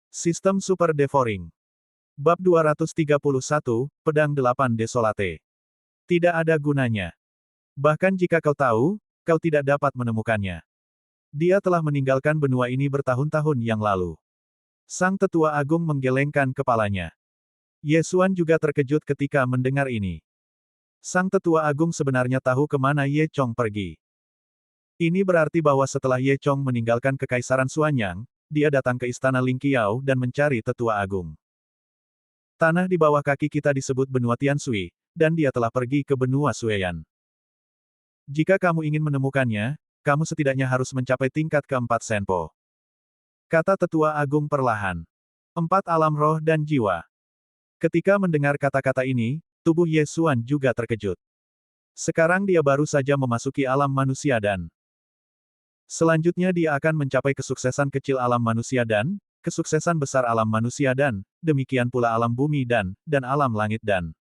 Sistem Super Devouring. Bab 231, Pedang Delapan Desolate. Tidak ada gunanya. Bahkan jika kau tahu, kau tidak dapat menemukannya. Dia telah meninggalkan benua ini bertahun-tahun yang lalu. Sang Tetua Agung menggelengkan kepalanya. Ye Xuan juga terkejut ketika mendengar ini. Sang Tetua Agung sebenarnya tahu kemana Ye Chong pergi. Ini berarti bahwa setelah Ye Chong meninggalkan Kekaisaran Xuanyang, dia datang ke Istana Ling Qiao dan mencari Tetua Agung. Tanah di bawah kaki kita disebut benua Tianshui, dan dia telah pergi ke benua Sueyan. Jika kamu ingin menemukannya, kamu setidaknya harus mencapai tingkat keempat Senpo. Kata Tetua Agung perlahan. 4 alam roh dan jiwa. Ketika mendengar kata-kata ini, tubuh Ye Xuan juga terkejut. Sekarang dia baru saja memasuki alam manusia dan selanjutnya dia akan mencapai kesuksesan kecil alam manusia dan kesuksesan besar alam manusia dan demikian pula alam bumi dan alam langit dan.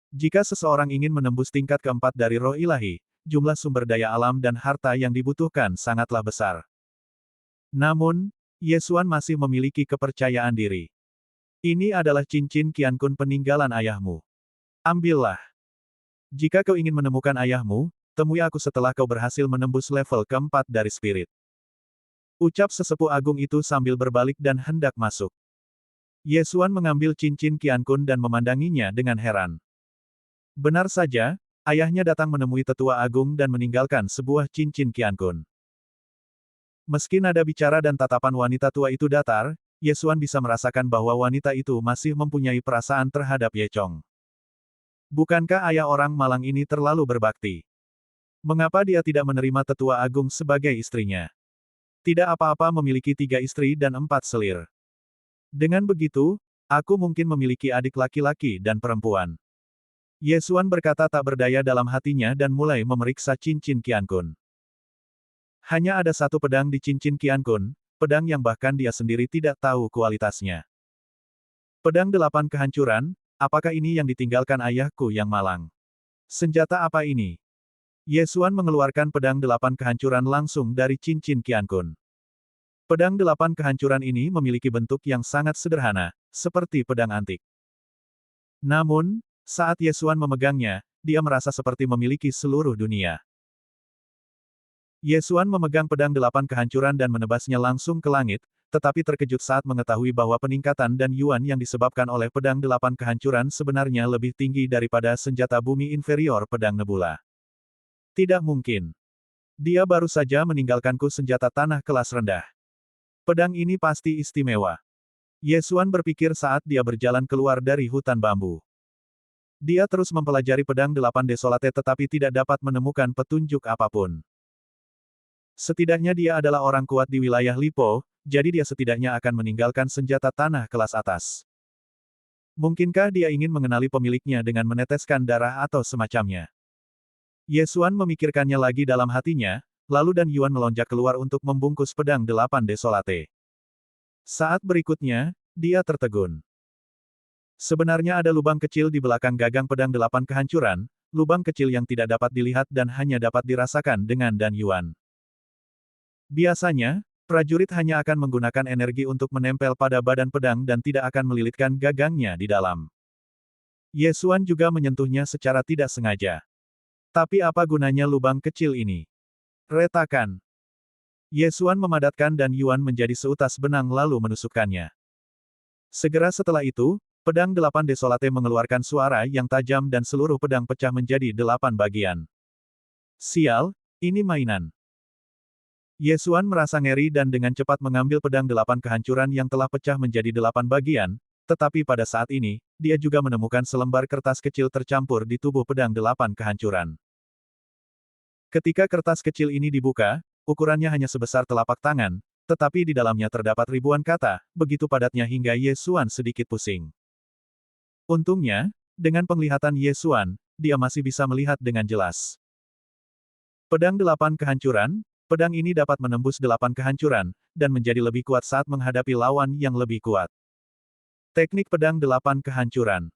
Jika seseorang ingin menembus tingkat keempat dari roh ilahi, jumlah sumber daya alam dan harta yang dibutuhkan sangatlah besar. Namun, Ye Xuan masih memiliki kepercayaan diri. Ini adalah cincin Qiankun peninggalan ayahmu. Ambillah. Jika kau ingin menemukan ayahmu, temui aku setelah kau berhasil menembus level keempat dari spirit. Ucap sesepuh agung itu sambil berbalik dan hendak masuk. Ye Xuan mengambil cincin Qiankun dan memandanginya dengan heran. Benar saja, ayahnya datang menemui Tetua Agung dan meninggalkan sebuah cincin Qiankun. Meski nada bicara dan tatapan wanita tua itu datar, Ye Xuan bisa merasakan bahwa wanita itu masih mempunyai perasaan terhadap Ye Chong. Bukankah ayah orang malang ini terlalu berbakti? Mengapa dia tidak menerima Tetua Agung sebagai istrinya? Tidak apa-apa memiliki 3 istri dan 4 selir. Dengan begitu, aku mungkin memiliki adik laki-laki dan perempuan. Ye Xuan berkata tak berdaya dalam hatinya dan mulai memeriksa cincin Qiankun. Hanya ada satu pedang di cincin Qiankun, pedang yang bahkan dia sendiri tidak tahu kualitasnya. Pedang 8 kehancuran, apakah ini yang ditinggalkan ayahku yang malang? Senjata apa ini? Ye Xuan mengeluarkan pedang 8 kehancuran langsung dari cincin Qiankun. Pedang 8 kehancuran ini memiliki bentuk yang sangat sederhana, seperti pedang antik. Namun, saat Ye Xuan memegangnya, dia merasa seperti memiliki seluruh dunia. Ye Xuan memegang pedang 8 kehancuran dan menebasnya langsung ke langit, tetapi terkejut saat mengetahui bahwa peningkatan dan yuan yang disebabkan oleh pedang 8 kehancuran sebenarnya lebih tinggi daripada senjata bumi inferior pedang nebula. Tidak mungkin. Dia baru saja meninggalkanku senjata tanah kelas rendah. Pedang ini pasti istimewa. Ye Xuan berpikir saat dia berjalan keluar dari hutan bambu. Dia terus mempelajari pedang 8 desolate tetapi tidak dapat menemukan petunjuk apapun. Setidaknya dia adalah orang kuat di wilayah Lipo, jadi dia setidaknya akan meninggalkan senjata tanah kelas atas. Mungkinkah dia ingin mengenali pemiliknya dengan meneteskan darah atau semacamnya? Ye Xuan memikirkannya lagi dalam hatinya, lalu Dan Yuan melonjak keluar untuk membungkus pedang 8 desolate. Saat berikutnya, dia tertegun. Sebenarnya ada lubang kecil di belakang gagang pedang 8 kehancuran, lubang kecil yang tidak dapat dilihat dan hanya dapat dirasakan dengan Dan Yuan. Biasanya, prajurit hanya akan menggunakan energi untuk menempel pada badan pedang dan tidak akan melilitkan gagangnya di dalam. Ye Xuan juga menyentuhnya secara tidak sengaja. Tapi apa gunanya lubang kecil ini? Retakan. Ye Xuan memadatkan Dan Yuan menjadi seutas benang lalu menusukkannya. Segera setelah itu, pedang 8 desolate mengeluarkan suara yang tajam dan seluruh pedang pecah menjadi 8 bagian. Sial, ini mainan. Ye Xuan merasa ngeri dan dengan cepat mengambil pedang 8 kehancuran yang telah pecah menjadi 8 bagian, tetapi pada saat ini, dia juga menemukan selembar kertas kecil tercampur di tubuh pedang 8 kehancuran. Ketika kertas kecil ini dibuka, ukurannya hanya sebesar telapak tangan, tetapi di dalamnya terdapat ribuan kata, begitu padatnya hingga Ye Xuan sedikit pusing. Untungnya, dengan penglihatan Ye Xuan, dia masih bisa melihat dengan jelas. Pedang 8 kehancuran, pedang ini dapat menembus 8 kehancuran, dan menjadi lebih kuat saat menghadapi lawan yang lebih kuat. Teknik pedang 8 kehancuran.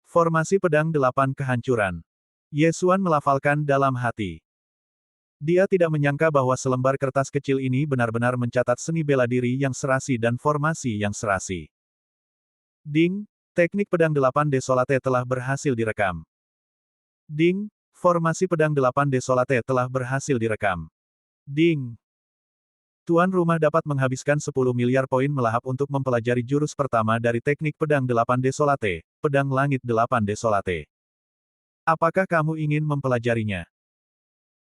Formasi pedang 8 kehancuran. Ye Xuan melafalkan dalam hati. Dia tidak menyangka bahwa selembar kertas kecil ini benar-benar mencatat seni bela diri yang serasi dan formasi yang serasi. Ding, teknik pedang 8 Desolate telah berhasil direkam. Ding, formasi pedang 8 Desolate telah berhasil direkam. Ding. Tuan rumah dapat menghabiskan 10 miliar poin melahap untuk mempelajari jurus pertama dari teknik pedang 8 Desolate, pedang langit 8 Desolate. Apakah kamu ingin mempelajarinya?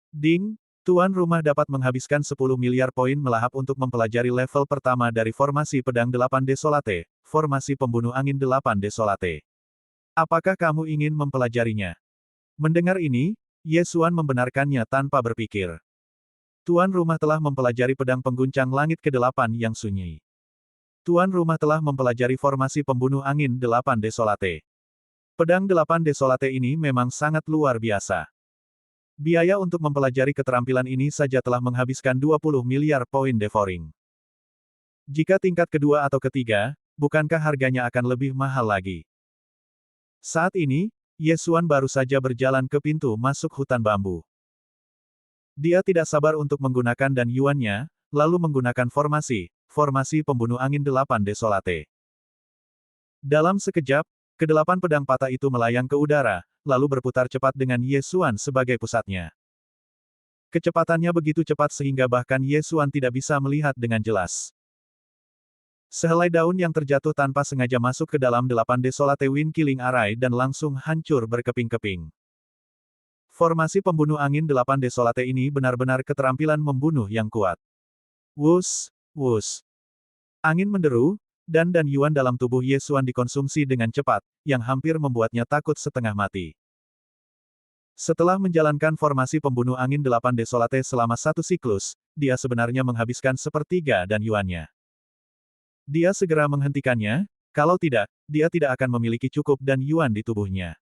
Ding, tuan rumah dapat menghabiskan 10 miliar poin melahap untuk mempelajari level pertama dari formasi pedang 8 Desolate, formasi pembunuh angin 8 Desolate. Apakah kamu ingin mempelajarinya? Mendengar ini, Ye Xuan membenarkannya tanpa berpikir. Tuan rumah telah mempelajari pedang pengguncang langit ke-8 yang sunyi. Tuan rumah telah mempelajari formasi pembunuh angin 8 Desolate. Pedang 8 Desolate ini memang sangat luar biasa. Biaya untuk mempelajari keterampilan ini saja telah menghabiskan 20 miliar poin devouring. Jika tingkat kedua atau ketiga, bukankah harganya akan lebih mahal lagi? Saat ini, Ye Xuan baru saja berjalan ke pintu masuk hutan bambu. Dia tidak sabar untuk menggunakan dan yuannya, lalu menggunakan formasi pembunuh angin 8 Desolate. Dalam sekejap, ke-8 pedang patah itu melayang ke udara, lalu berputar cepat dengan Ye Xuan sebagai pusatnya. Kecepatannya begitu cepat sehingga bahkan Ye Xuan tidak bisa melihat dengan jelas. Sehelai daun yang terjatuh tanpa sengaja masuk ke dalam 8 Desolate Wind Killing Array dan langsung hancur berkeping-keping. Formasi pembunuh angin 8 Desolate ini benar-benar keterampilan membunuh yang kuat. Wus, wus. Angin menderu, dan yuan dalam tubuh Ye Xuan dikonsumsi dengan cepat, yang hampir membuatnya takut setengah mati. Setelah menjalankan formasi pembunuh angin 8 Desolate selama satu siklus, dia sebenarnya menghabiskan sepertiga dan yuannya. Dia segera menghentikannya, kalau tidak, dia tidak akan memiliki cukup dan yuan di tubuhnya.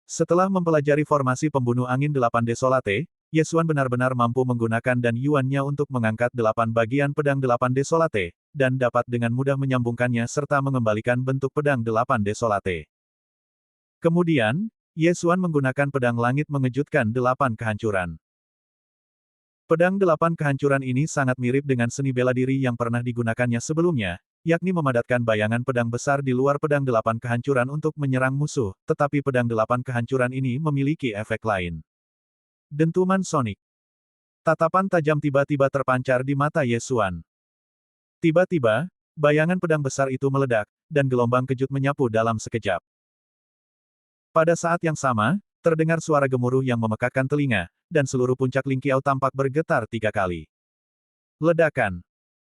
Setelah mempelajari formasi pembunuh angin 8 Desolate, Ye Xuan benar-benar mampu menggunakan dan yuannya untuk mengangkat 8 bagian pedang 8 Desolate, dan dapat dengan mudah menyambungkannya serta mengembalikan bentuk pedang 8 Desolate. Kemudian, Ye Xuan menggunakan pedang langit mengejutkan 8 kehancuran. Pedang 8 kehancuran ini sangat mirip dengan seni bela diri yang pernah digunakannya sebelumnya, yakni memadatkan bayangan pedang besar di luar pedang 8 kehancuran untuk menyerang musuh, tetapi pedang 8 kehancuran ini memiliki efek lain. Dentuman sonik. Tatapan tajam tiba-tiba terpancar di mata Ye Xuan. Tiba-tiba, bayangan pedang besar itu meledak, dan gelombang kejut menyapu dalam sekejap. Pada saat yang sama, terdengar suara gemuruh yang memekakkan telinga, dan seluruh puncak Lingqiao tampak bergetar 3 kali. Ledakan.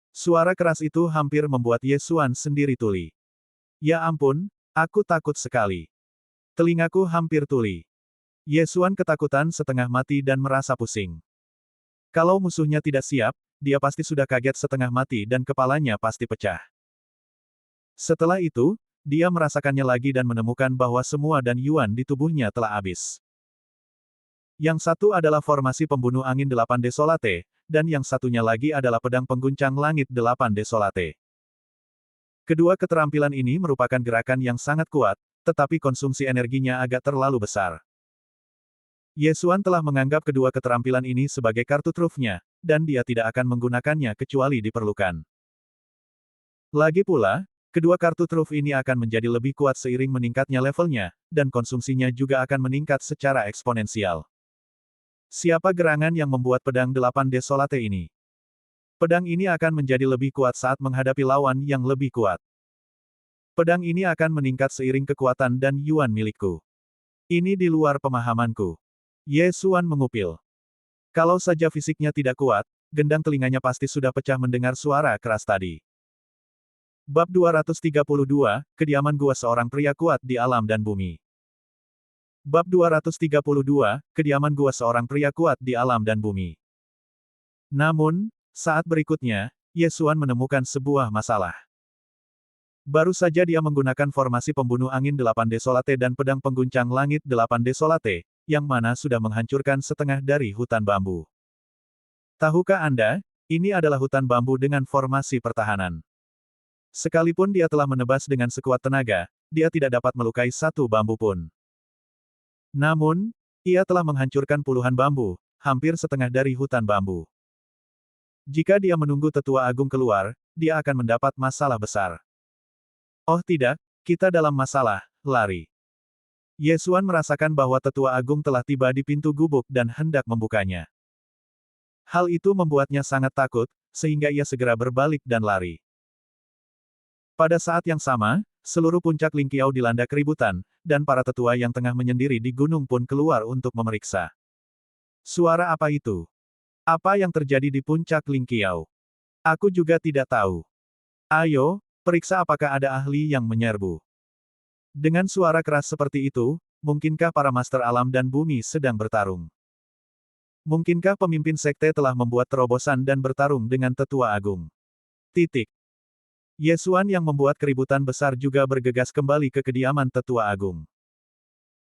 Suara keras itu hampir membuat Ye Xuan sendiri tuli. Ya ampun, aku takut sekali. Telingaku hampir tuli. Ye Xuan ketakutan setengah mati dan merasa pusing. Kalau musuhnya tidak siap, dia pasti sudah kaget setengah mati dan kepalanya pasti pecah. Setelah itu, dia merasakannya lagi dan menemukan bahwa semua dan yuan di tubuhnya telah habis. Yang satu adalah formasi pembunuh angin 8 Desolate, dan yang satunya lagi adalah pedang pengguncang langit 8 Desolate. Kedua keterampilan ini merupakan gerakan yang sangat kuat, tetapi konsumsi energinya agak terlalu besar. Ye Xuan telah menganggap kedua keterampilan ini sebagai kartu trufnya, dan dia tidak akan menggunakannya kecuali diperlukan. Lagi pula, kedua kartu truf ini akan menjadi lebih kuat seiring meningkatnya levelnya, dan konsumsinya juga akan meningkat secara eksponensial. Siapa gerangan yang membuat pedang 8 Desolate ini? Pedang ini akan menjadi lebih kuat saat menghadapi lawan yang lebih kuat. Pedang ini akan meningkat seiring kekuatan dan yuan milikku. Ini di luar pemahamanku. Ye Xuan mengupil. Kalau saja fisiknya tidak kuat, gendang telinganya pasti sudah pecah mendengar suara keras tadi. Bab 232, Kediaman Gua Seorang Pria Kuat di Alam dan Bumi. Bab 232, Kediaman Gua Seorang Pria Kuat di Alam dan Bumi. Namun, saat berikutnya, Ye Xuan menemukan sebuah masalah. Baru saja dia menggunakan formasi pembunuh angin 8 Desolate dan pedang pengguncang langit 8 Desolate, yang mana sudah menghancurkan setengah dari hutan bambu. Tahukah Anda, ini adalah hutan bambu dengan formasi pertahanan. Sekalipun dia telah menebas dengan sekuat tenaga, dia tidak dapat melukai satu bambu pun. Namun, ia telah menghancurkan puluhan bambu, hampir setengah dari hutan bambu. Jika dia menunggu tetua agung keluar, dia akan mendapat masalah besar. Oh tidak, kita dalam masalah, lari. Ye Xuan merasakan bahwa tetua agung telah tiba di pintu gubuk dan hendak membukanya. Hal itu membuatnya sangat takut, sehingga ia segera berbalik dan lari. Pada saat yang sama, seluruh puncak Lingqiao dilanda keributan, dan para tetua yang tengah menyendiri di gunung pun keluar untuk memeriksa. Suara apa itu? Apa yang terjadi di puncak Lingqiao? Aku juga tidak tahu. Ayo, periksa apakah ada ahli yang menyerbu. Dengan suara keras seperti itu, mungkinkah para master alam dan bumi sedang bertarung? Mungkinkah pemimpin sekte telah membuat terobosan dan bertarung dengan tetua agung? Titik. Ye Xuan yang membuat keributan besar juga bergegas kembali ke kediaman tetua agung.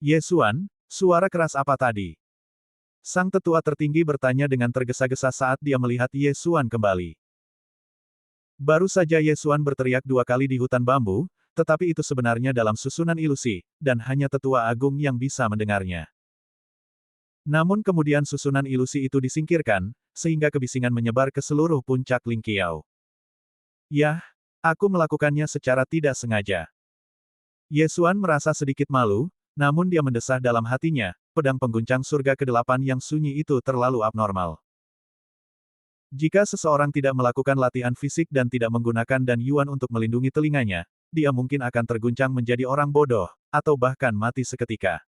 Ye Xuan, suara keras apa tadi? Sang tetua tertinggi bertanya dengan tergesa-gesa saat dia melihat Ye Xuan kembali. Baru saja Ye Xuan berteriak 2 kali di hutan bambu, tetapi itu sebenarnya dalam susunan ilusi, dan hanya tetua agung yang bisa mendengarnya. Namun kemudian susunan ilusi itu disingkirkan, sehingga kebisingan menyebar ke seluruh puncak Lingqiao. Yah, aku melakukannya secara tidak sengaja. Ye Xuan merasa sedikit malu, namun dia mendesah dalam hatinya, pedang pengguncang surga ke-8 yang sunyi itu terlalu abnormal. Jika seseorang tidak melakukan latihan fisik dan tidak menggunakan Dan Yuan untuk melindungi telinganya, dia mungkin akan terguncang menjadi orang bodoh, atau bahkan mati seketika.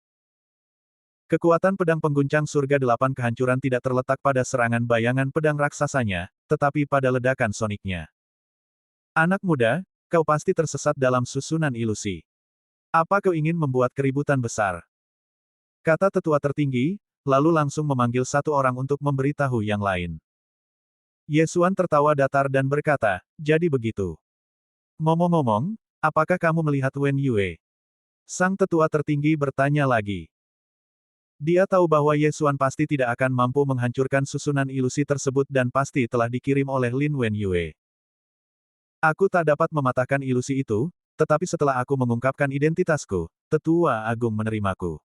Kekuatan pedang pengguncang surga 8 kehancuran tidak terletak pada serangan bayangan pedang raksasanya, tetapi pada ledakan soniknya. Anak muda, kau pasti tersesat dalam susunan ilusi. Apa kau ingin membuat keributan besar? Kata tetua tertinggi, lalu langsung memanggil satu orang untuk memberitahu yang lain. Ye Xuan tertawa datar dan berkata, jadi begitu. Ngomong-ngomong, apakah kamu melihat Wen Yue? Sang tetua tertinggi bertanya lagi. Dia tahu bahwa Ye Xuan pasti tidak akan mampu menghancurkan susunan ilusi tersebut dan pasti telah dikirim oleh Lin Wen Yue. Aku tak dapat mematahkan ilusi itu, tetapi setelah aku mengungkapkan identitasku, tetua agung menerimaku.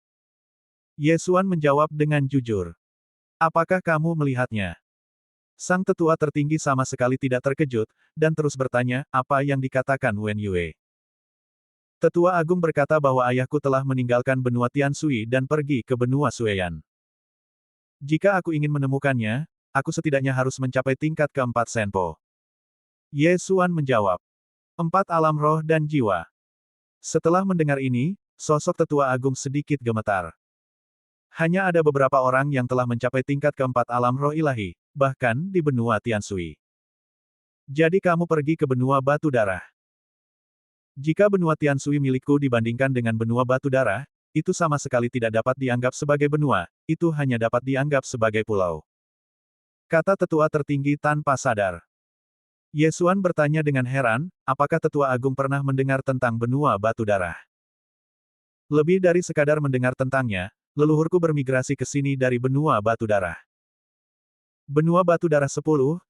Ye Xuan menjawab dengan jujur. Apakah kamu melihatnya? Sang tetua tertinggi sama sekali tidak terkejut, dan terus bertanya, apa yang dikatakan Wen Yue. Tetua agung berkata bahwa ayahku telah meninggalkan benua Tianshui dan pergi ke benua Sueyan. Jika aku ingin menemukannya, aku setidaknya harus mencapai tingkat keempat Senpo. Ye Xuan menjawab. 4 alam roh dan jiwa. Setelah mendengar ini, sosok tetua agung sedikit gemetar. Hanya ada beberapa orang yang telah mencapai tingkat keempat alam roh ilahi, bahkan di benua Tianshui. Jadi kamu pergi ke benua batu darah. Jika benua Tianshui milikku dibandingkan dengan benua batu darah, itu sama sekali tidak dapat dianggap sebagai benua, itu hanya dapat dianggap sebagai pulau. Kata tetua tertinggi tanpa sadar. Ye Xuan bertanya dengan heran, apakah tetua agung pernah mendengar tentang benua batu darah? Lebih dari sekadar mendengar tentangnya, leluhurku bermigrasi ke sini dari benua batu darah. Benua batu darah 10,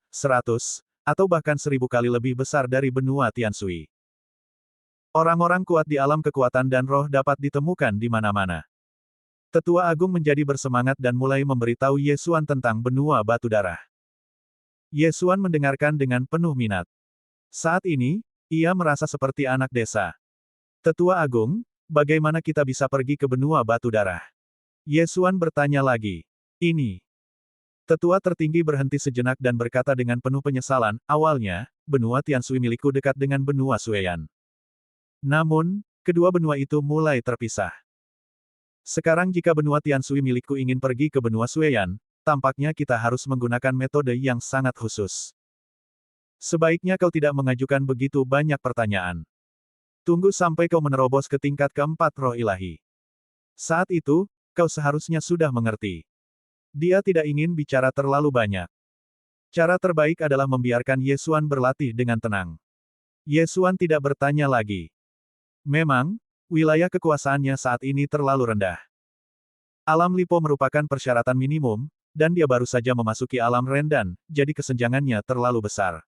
100, atau bahkan 1000 kali lebih besar dari benua Tianshui. Orang-orang kuat di alam kekuatan dan roh dapat ditemukan di mana-mana. Tetua agung menjadi bersemangat dan mulai memberitahu Ye Xuan tentang benua batu darah. Ye Xuan mendengarkan dengan penuh minat. Saat ini, ia merasa seperti anak desa. Tetua agung, bagaimana kita bisa pergi ke benua batu darah? Ye Xuan bertanya lagi. Ini. Tetua tertinggi berhenti sejenak dan berkata dengan penuh penyesalan, awalnya, benua Tianshui milikku dekat dengan benua Sueyan. Namun, kedua benua itu mulai terpisah. Sekarang jika benua Tianshui milikku ingin pergi ke benua Sueyan, tampaknya kita harus menggunakan metode yang sangat khusus. Sebaiknya kau tidak mengajukan begitu banyak pertanyaan. Tunggu sampai kau menerobos ke tingkat keempat roh ilahi. Saat itu, kau seharusnya sudah mengerti. Dia tidak ingin bicara terlalu banyak. Cara terbaik adalah membiarkan Ye Xuan berlatih dengan tenang. Ye Xuan tidak bertanya lagi. Memang, wilayah kekuasaannya saat ini terlalu rendah. Alam Lipo merupakan persyaratan minimum, dan dia baru saja memasuki alam Rendan, jadi kesenjangannya terlalu besar.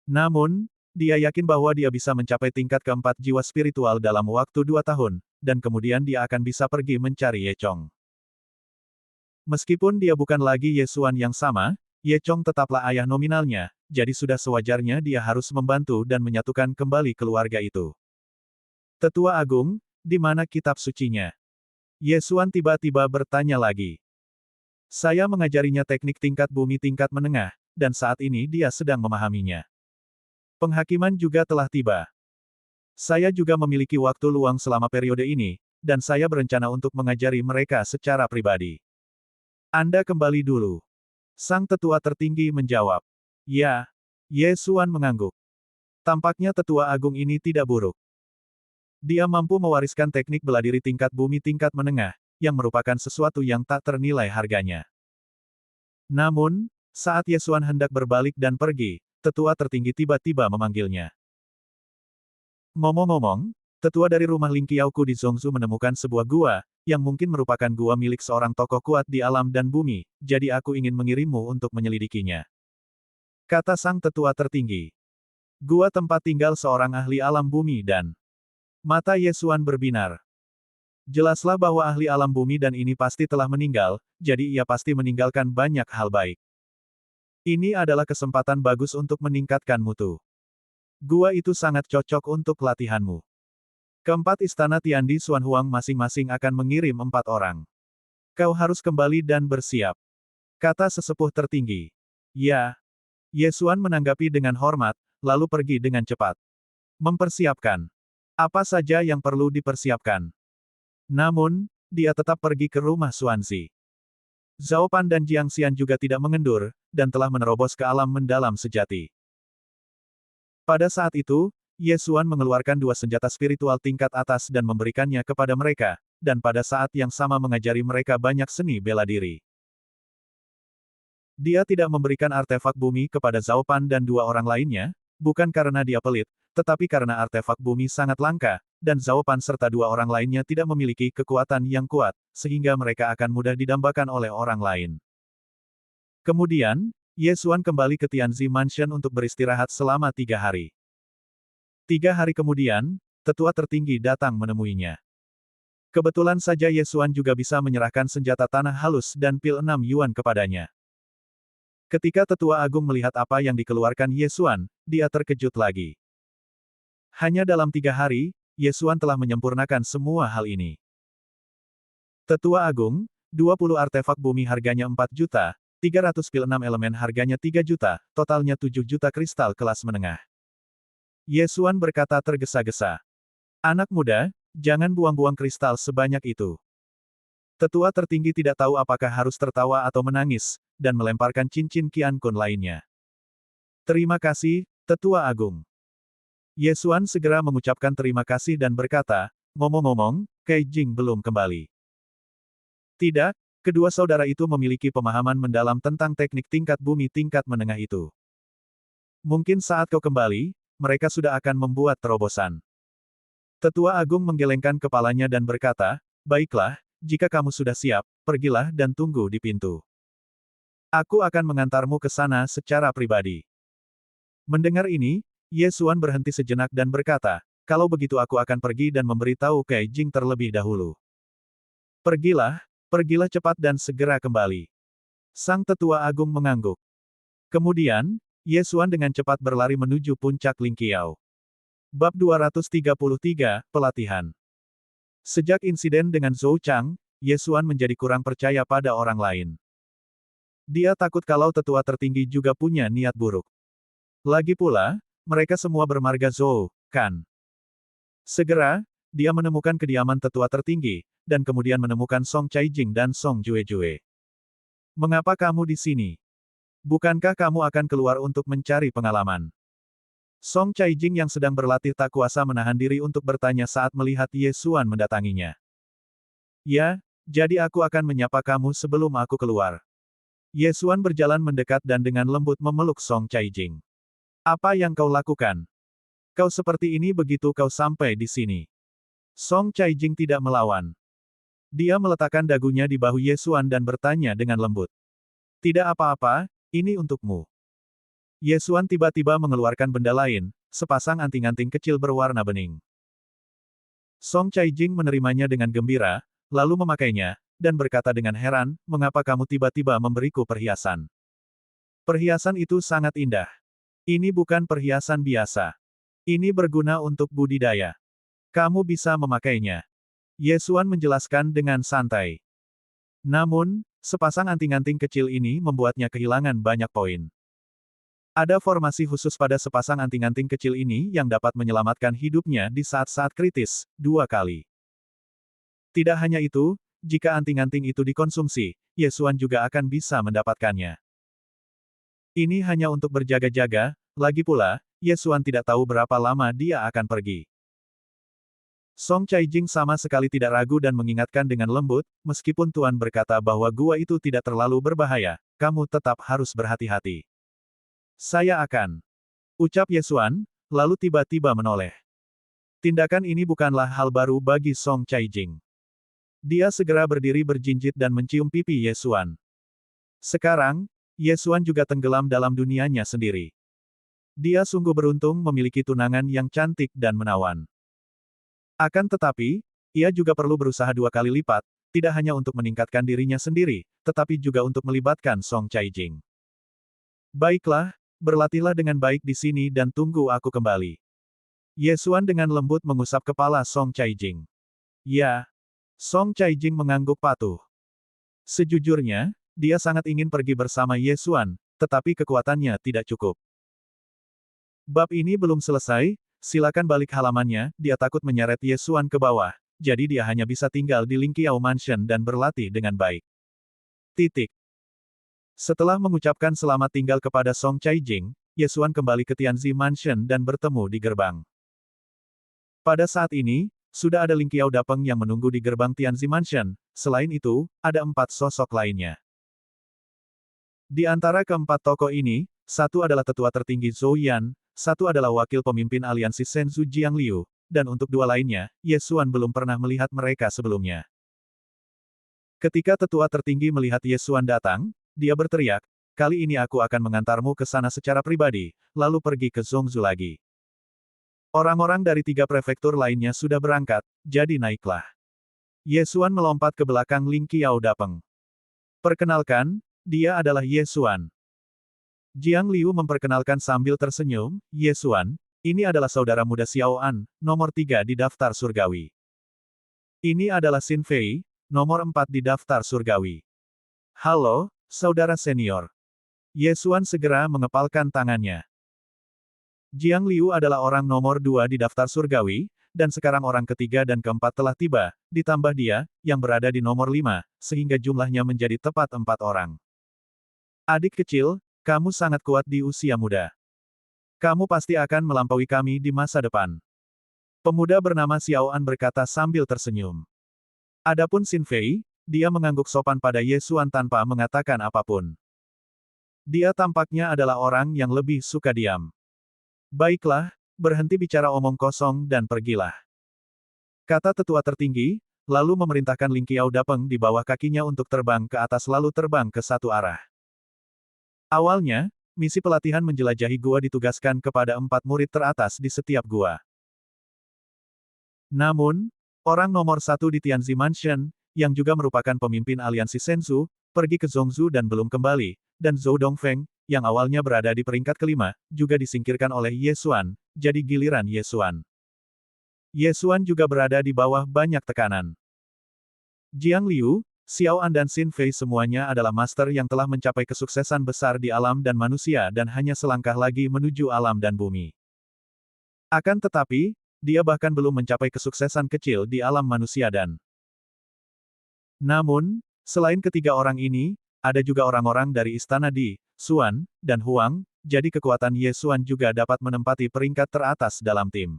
Namun, dia yakin bahwa dia bisa mencapai tingkat keempat jiwa spiritual dalam waktu 2 tahun, dan kemudian dia akan bisa pergi mencari Ye Chong. Meskipun dia bukan lagi Ye Xuan yang sama, Ye Chong tetaplah ayah nominalnya, jadi sudah sewajarnya dia harus membantu dan menyatukan kembali keluarga itu. Tetua Agung, di mana kitab sucinya? Ye Xuan tiba-tiba bertanya lagi. Saya mengajarinya teknik tingkat bumi tingkat menengah, dan saat ini dia sedang memahaminya. Penghakiman juga telah tiba. Saya juga memiliki waktu luang selama periode ini, dan saya berencana untuk mengajari mereka secara pribadi. Anda kembali dulu. Sang tetua tertinggi menjawab. Ya. Ye Xuan mengangguk. Tampaknya tetua agung ini tidak buruk. Dia mampu mewariskan teknik bela diri tingkat bumi tingkat menengah, yang merupakan sesuatu yang tak ternilai harganya. Namun, saat Ye Xuan hendak berbalik dan pergi, tetua tertinggi tiba-tiba memanggilnya. Ngomong-ngomong, tetua dari rumah Ling Qiaoku di Zhongzhou menemukan sebuah gua, yang mungkin merupakan gua milik seorang tokoh kuat di alam dan bumi, jadi aku ingin mengirimmu untuk menyelidikinya. Kata sang tetua tertinggi. Gua tempat tinggal seorang ahli alam bumi dan... Mata Ye Xuan berbinar. Jelaslah bahwa ahli alam bumi dan ini pasti telah meninggal, jadi ia pasti meninggalkan banyak hal baik. Ini adalah kesempatan bagus untuk meningkatkan mutu. Gua itu sangat cocok untuk latihanmu. Keempat istana Tiandi Xuan Huang masing-masing akan mengirim 4 orang. Kau harus kembali dan bersiap. Kata sesepuh tertinggi. Ya. Ye Xuan menanggapi dengan hormat, lalu pergi dengan cepat. Mempersiapkan. Apa saja yang perlu dipersiapkan. Namun, dia tetap pergi ke rumah Xuanzi. Zhao Pan dan Jiang Xian juga tidak mengendur, dan telah menerobos ke alam mendalam sejati. Pada saat itu, Ye Xuan mengeluarkan 2 senjata spiritual tingkat atas dan memberikannya kepada mereka, dan pada saat yang sama mengajari mereka banyak seni bela diri. Dia tidak memberikan artefak bumi kepada Zhao Pan dan 2 orang lainnya, bukan karena dia pelit, tetapi karena artefak bumi sangat langka, dan Zhao Pan serta 2 orang lainnya tidak memiliki kekuatan yang kuat, sehingga mereka akan mudah didambakan oleh orang lain. Kemudian, Ye Xuan kembali ke Tianzi Mansion untuk beristirahat selama 3 hari. 3 hari kemudian, tetua tertinggi datang menemuinya. Kebetulan saja Ye Xuan juga bisa menyerahkan senjata tanah halus dan pil 6 yuan kepadanya. Ketika tetua agung melihat apa yang dikeluarkan Ye Xuan, dia terkejut lagi. Hanya dalam 3 hari, Ye Xuan telah menyempurnakan semua hal ini. Tetua agung, 20 artefak bumi harganya 4 juta, 300 pil 6 elemen harganya 3 juta, totalnya 7 juta kristal kelas menengah. Ye Xuan berkata tergesa-gesa. Anak muda, jangan buang-buang kristal sebanyak itu. Tetua tertinggi tidak tahu apakah harus tertawa atau menangis, dan melemparkan cincin Qian Kun lainnya. Terima kasih, Tetua Agung. Ye Xuan segera mengucapkan terima kasih dan berkata, ngomong-ngomong, Cai Jing belum kembali. Tidak. Kedua saudara itu memiliki pemahaman mendalam tentang teknik tingkat bumi tingkat menengah itu. Mungkin saat kau kembali, mereka sudah akan membuat terobosan. Tetua Agung menggelengkan kepalanya dan berkata, baiklah, jika kamu sudah siap, pergilah dan tunggu di pintu. Aku akan mengantarmu ke sana secara pribadi. Mendengar ini, Ye Xuan berhenti sejenak dan berkata, kalau begitu aku akan pergi dan memberitahu Cai Jing terlebih dahulu. Pergilah cepat dan segera kembali. Sang tetua agung mengangguk. Kemudian, Ye Xuan dengan cepat berlari menuju puncak Ling Qiao. Bab 233, Pelatihan. Sejak insiden dengan Zhou Chang, Ye Xuan menjadi kurang percaya pada orang lain. Dia takut kalau tetua tertinggi juga punya niat buruk. Lagi pula, mereka semua bermarga Zhou, kan? Segera, dia menemukan kediaman tetua tertinggi, dan kemudian menemukan Song Caijing dan Song Juejue. Mengapa kamu di sini? Bukankah kamu akan keluar untuk mencari pengalaman? Song Caijing yang sedang berlatih tak kuasa menahan diri untuk bertanya saat melihat Ye Xuan mendatanginya. Ya, jadi aku akan menyapa kamu sebelum aku keluar. Ye Xuan berjalan mendekat dan dengan lembut memeluk Song Caijing. Apa yang kau lakukan? Kau seperti ini begitu kau sampai di sini. Song Caijing tidak melawan. Dia meletakkan dagunya di bahu Ye Xuan dan bertanya dengan lembut. Tidak apa-apa, ini untukmu. Ye Xuan tiba-tiba mengeluarkan benda lain, sepasang anting-anting kecil berwarna bening. Song Caijing menerimanya dengan gembira, lalu memakainya, dan berkata dengan heran, mengapa kamu tiba-tiba memberiku perhiasan? Perhiasan itu sangat indah. Ini bukan perhiasan biasa. Ini berguna untuk budidaya. Kamu bisa memakainya. Ye Xuan menjelaskan dengan santai. Namun, sepasang anting-anting kecil ini membuatnya kehilangan banyak poin. Ada formasi khusus pada sepasang anting-anting kecil ini yang dapat menyelamatkan hidupnya di saat-saat kritis, 2 kali. Tidak hanya itu, jika anting-anting itu dikonsumsi, Ye Xuan juga akan bisa mendapatkannya. Ini hanya untuk berjaga-jaga, lagi pula, Ye Xuan tidak tahu berapa lama dia akan pergi. Song Caijing sama sekali tidak ragu dan mengingatkan dengan lembut, meskipun Tuan berkata bahwa gua itu tidak terlalu berbahaya, kamu tetap harus berhati-hati. Saya akan. Ucap Ye Xuan, lalu tiba-tiba menoleh. Tindakan ini bukanlah hal baru bagi Song Caijing. Dia segera berdiri berjinjit dan mencium pipi Ye Xuan. Sekarang, Ye Xuan juga tenggelam dalam dunianya sendiri. Dia sungguh beruntung memiliki tunangan yang cantik dan menawan. Akan tetapi, ia juga perlu berusaha 2 kali lipat, tidak hanya untuk meningkatkan dirinya sendiri, tetapi juga untuk melibatkan Song Caijing. Baiklah, berlatihlah dengan baik di sini dan tunggu aku kembali. Ye Xuan dengan lembut mengusap kepala Song Caijing. Ya. Song Caijing mengangguk patuh. Sejujurnya, dia sangat ingin pergi bersama Ye Xuan, tetapi kekuatannya tidak cukup. Bab ini belum selesai, silakan balik halamannya, dia takut menyeret Ye Xuan ke bawah, jadi dia hanya bisa tinggal di Lingqiao Mansion dan berlatih dengan baik. Titik. Setelah mengucapkan selamat tinggal kepada Song Caijing, Ye Xuan kembali ke Tianzi Mansion dan bertemu di gerbang. Pada saat ini, sudah ada Lingqiao Dapeng yang menunggu di gerbang Tianzi Mansion, selain itu, ada 4 sosok lainnya. Di antara keempat tokoh ini, satu adalah tetua tertinggi Zhou Yan, satu adalah wakil pemimpin aliansi Shenzhou Jiang Liu, dan untuk 2 lainnya, Ye Xuan belum pernah melihat mereka sebelumnya. Ketika tetua tertinggi melihat Ye Xuan datang, dia berteriak, kali ini aku akan mengantarmu ke sana secara pribadi, lalu pergi ke Zhongzhou lagi. Orang-orang dari 3 prefektur lainnya sudah berangkat, jadi naiklah. Ye Xuan melompat ke belakang Lingqiao Dapeng. Perkenalkan, dia adalah Ye Xuan. Jiang Liu memperkenalkan sambil tersenyum, Ye Xuan, ini adalah saudara muda Xiao An, nomor 3 di daftar surgawi. Ini adalah Xin Fei, nomor 4 di daftar surgawi. Halo, saudara senior. Ye Xuan segera mengepalkan tangannya. Jiang Liu adalah orang nomor 2 di daftar surgawi, dan sekarang orang ketiga dan keempat telah tiba, ditambah dia, yang berada di nomor 5, sehingga jumlahnya menjadi tepat 4 orang. Adik kecil, kamu sangat kuat di usia muda. Kamu pasti akan melampaui kami di masa depan. Pemuda bernama Xiao An berkata sambil tersenyum. Adapun Xin Fei, dia mengangguk sopan pada Ye Xuan tanpa mengatakan apapun. Dia tampaknya adalah orang yang lebih suka diam. Baiklah, berhenti bicara omong kosong dan pergilah. Kata tetua tertinggi, lalu memerintahkan Lingqiao Dapeng di bawah kakinya untuk terbang ke atas lalu terbang ke satu arah. Awalnya, misi pelatihan menjelajahi gua ditugaskan kepada 4 murid teratas di setiap gua. Namun, orang nomor 1 di Tianzi Mansion, yang juga merupakan pemimpin aliansi Shenzhou, pergi ke Zhongzhou dan belum kembali, dan Zhou Dongfeng, yang awalnya berada di peringkat kelima, juga disingkirkan oleh Ye Xuan, jadi giliran Ye Xuan. Ye Xuan juga berada di bawah banyak tekanan. Jiang Liu, Xiao An dan Xin Fei semuanya adalah master yang telah mencapai kesuksesan besar di alam dan manusia dan hanya selangkah lagi menuju alam dan bumi. Akan tetapi, dia bahkan belum mencapai kesuksesan kecil di alam manusia dan namun, selain ketiga orang ini, ada juga orang-orang dari istana Di, Xuan, dan Huang, jadi kekuatan Ye Xuan juga dapat menempati peringkat teratas dalam tim.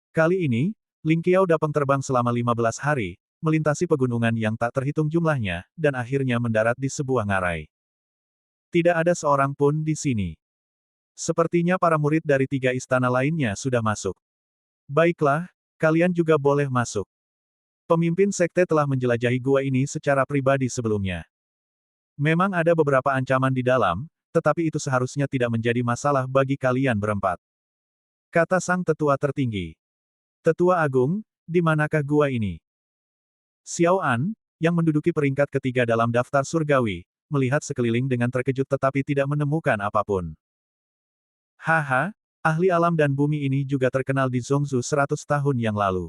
Kali ini, Lingqiao Dapeng terbang selama 15 hari, melintasi pegunungan yang tak terhitung jumlahnya, dan akhirnya mendarat di sebuah ngarai. Tidak ada seorang pun di sini. Sepertinya para murid dari 3 istana lainnya sudah masuk. Baiklah, kalian juga boleh masuk. Pemimpin sekte telah menjelajahi gua ini secara pribadi sebelumnya. Memang ada beberapa ancaman di dalam, tetapi itu seharusnya tidak menjadi masalah bagi kalian berempat. Kata sang tetua tertinggi. Tetua Agung, di manakah gua ini? Xiao An, yang menduduki peringkat ketiga dalam daftar surgawi, melihat sekeliling dengan terkejut tetapi tidak menemukan apapun. Haha, ahli alam dan bumi ini juga terkenal di Zhongzhou 100 tahun yang lalu.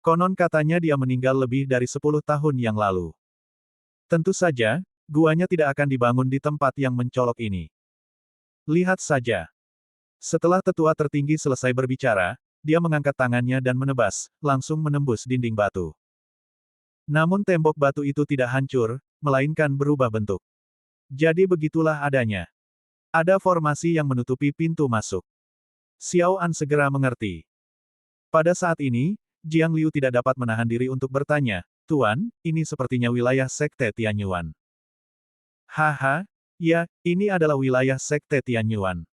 Konon katanya dia meninggal lebih dari 10 tahun yang lalu. Tentu saja, guanya tidak akan dibangun di tempat yang mencolok ini. Lihat saja. Setelah tetua tertinggi selesai berbicara, dia mengangkat tangannya dan menebas, langsung menembus dinding batu. Namun tembok batu itu tidak hancur, melainkan berubah bentuk. Jadi begitulah adanya. Ada formasi yang menutupi pintu masuk. Xiao An segera mengerti. Pada saat ini, Jiang Liu tidak dapat menahan diri untuk bertanya, "Tuan, ini sepertinya wilayah Sekte Tianyuan." Haha, ya, ini adalah wilayah Sekte Tianyuan.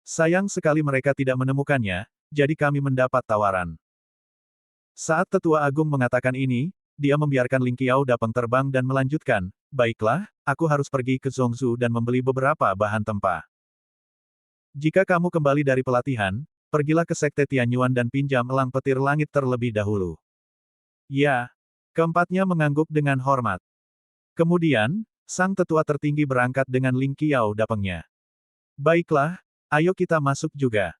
Sayang sekali mereka tidak menemukannya, jadi kami mendapat tawaran. Saat Tetua Agung mengatakan ini, dia membiarkan Ling Qiao Dapeng terbang dan melanjutkan, "Baiklah, aku harus pergi ke Zhongzhou dan membeli beberapa bahan tempa. Jika kamu kembali dari pelatihan, pergilah ke Sekte Tianyuan dan pinjam elang petir langit terlebih dahulu." Ya. Keempatnya mengangguk dengan hormat. Kemudian, sang tetua tertinggi berangkat dengan Ling Qiao Dapengnya. "Baiklah, ayo kita masuk juga.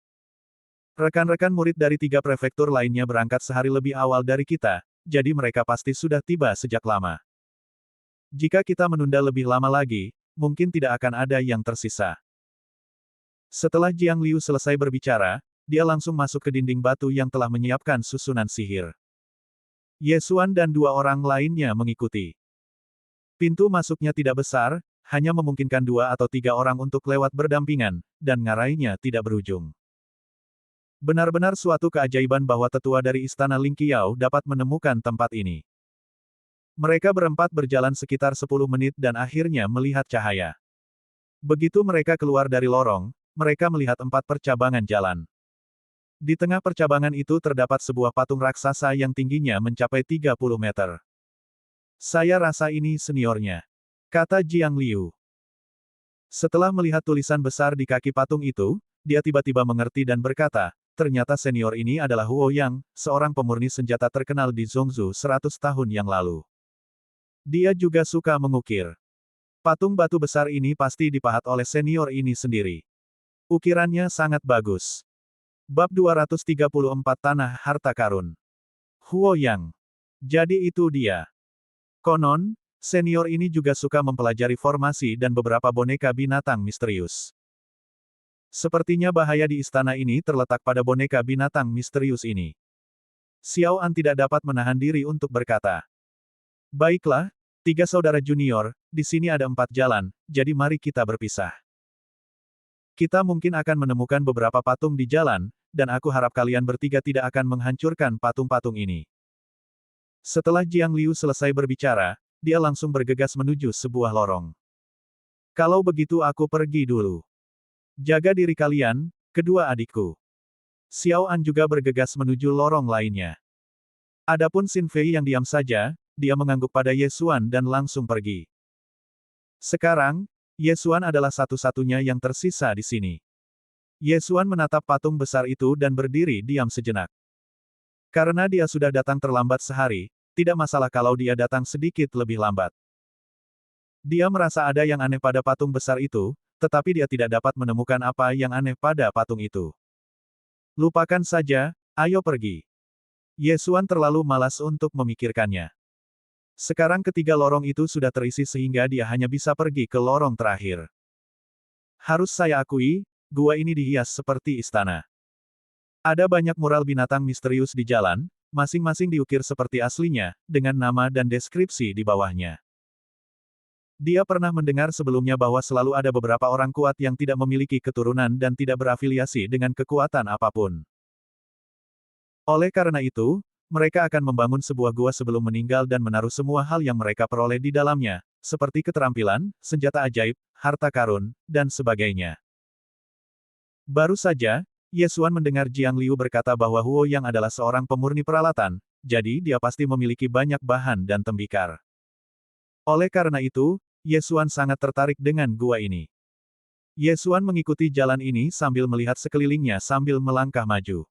Rekan-rekan murid dari 3 prefektur lainnya berangkat sehari lebih awal dari kita, jadi mereka pasti sudah tiba sejak lama. Jika kita menunda lebih lama lagi, mungkin tidak akan ada yang tersisa." Setelah Jiang Liu selesai berbicara, dia langsung masuk ke dinding batu yang telah menyiapkan susunan sihir. Ye Xuan dan 2 orang lainnya mengikuti. Pintu masuknya tidak besar, hanya memungkinkan 2 atau 3 orang untuk lewat berdampingan, dan ngarainya tidak berujung. Benar-benar suatu keajaiban bahwa tetua dari Istana Ling Qiao dapat menemukan tempat ini. Mereka berempat berjalan sekitar 10 menit dan akhirnya melihat cahaya. Begitu mereka keluar dari lorong, mereka melihat 4 percabangan jalan. Di tengah percabangan itu terdapat sebuah patung raksasa yang tingginya mencapai 30 meter. "Saya rasa ini seniornya," kata Jiang Liu. Setelah melihat tulisan besar di kaki patung itu, dia tiba-tiba mengerti dan berkata, "Ternyata senior ini adalah Huo Yang, seorang pemurni senjata terkenal di Zhongzhou 100 tahun yang lalu. Dia juga suka mengukir. Patung batu besar ini pasti dipahat oleh senior ini sendiri. Ukirannya sangat bagus." Bab 234 Tanah Harta Karun. Huo Yang. Jadi itu dia. Konon, senior ini juga suka mempelajari formasi dan beberapa boneka binatang misterius. Sepertinya bahaya di istana ini terletak pada boneka binatang misterius ini. Xiao An tidak dapat menahan diri untuk berkata, "Baiklah, 3 saudara junior, di sini ada 4 jalan, jadi mari kita berpisah. Kita mungkin akan menemukan beberapa patung di jalan, dan aku harap kalian bertiga tidak akan menghancurkan patung-patung ini." Setelah Jiang Liu selesai berbicara, dia langsung bergegas menuju sebuah lorong. "Kalau begitu aku pergi dulu. Jaga diri kalian, kedua adikku." Xiao An juga bergegas menuju lorong lainnya. Adapun Xin Fei yang diam saja, dia mengangguk pada Ye Xuan dan langsung pergi. Sekarang, Ye Xuan adalah satu-satunya yang tersisa di sini. Ye Xuan menatap patung besar itu dan berdiri diam sejenak. Karena dia sudah datang terlambat sehari, tidak masalah kalau dia datang sedikit lebih lambat. Dia merasa ada yang aneh pada patung besar itu, tetapi dia tidak dapat menemukan apa yang aneh pada patung itu. "Lupakan saja, ayo pergi." Ye Xuan terlalu malas untuk memikirkannya. Sekarang ketiga lorong itu sudah terisi sehingga dia hanya bisa pergi ke lorong terakhir. Harus saya akui, gua ini dihias seperti istana. Ada banyak mural binatang misterius di jalan, masing-masing diukir seperti aslinya, dengan nama dan deskripsi di bawahnya. Dia pernah mendengar sebelumnya bahwa selalu ada beberapa orang kuat yang tidak memiliki keturunan dan tidak berafiliasi dengan kekuatan apapun. Oleh karena itu, mereka akan membangun sebuah gua sebelum meninggal dan menaruh semua hal yang mereka peroleh di dalamnya, seperti keterampilan, senjata ajaib, harta karun, dan sebagainya. Baru saja, Ye Xuan mendengar Jiang Liu berkata bahwa Huo Yang adalah seorang pemurni peralatan, jadi dia pasti memiliki banyak bahan dan tembikar. Oleh karena itu, Ye Xuan sangat tertarik dengan gua ini. Ye Xuan mengikuti jalan ini sambil melihat sekelilingnya sambil melangkah maju.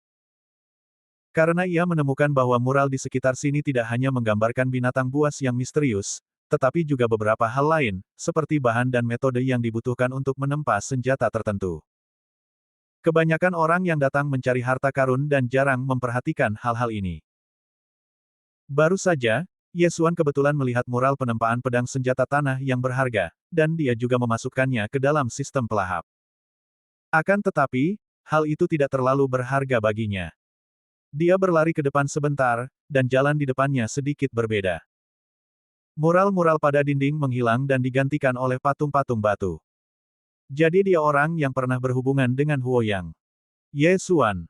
Karena ia menemukan bahwa mural di sekitar sini tidak hanya menggambarkan binatang buas yang misterius, tetapi juga beberapa hal lain, seperti bahan dan metode yang dibutuhkan untuk menempa senjata tertentu. Kebanyakan orang yang datang mencari harta karun dan jarang memperhatikan hal-hal ini. Baru saja, Yesuan kebetulan melihat mural penempaan pedang senjata tanah yang berharga, dan dia juga memasukkannya ke dalam sistem pelahap. Akan tetapi, hal itu tidak terlalu berharga baginya. Dia berlari ke depan sebentar, dan jalan di depannya sedikit berbeda. Mural-mural pada dinding menghilang dan digantikan oleh patung-patung batu. Jadi dia orang yang pernah berhubungan dengan Huoyang. Yesuan.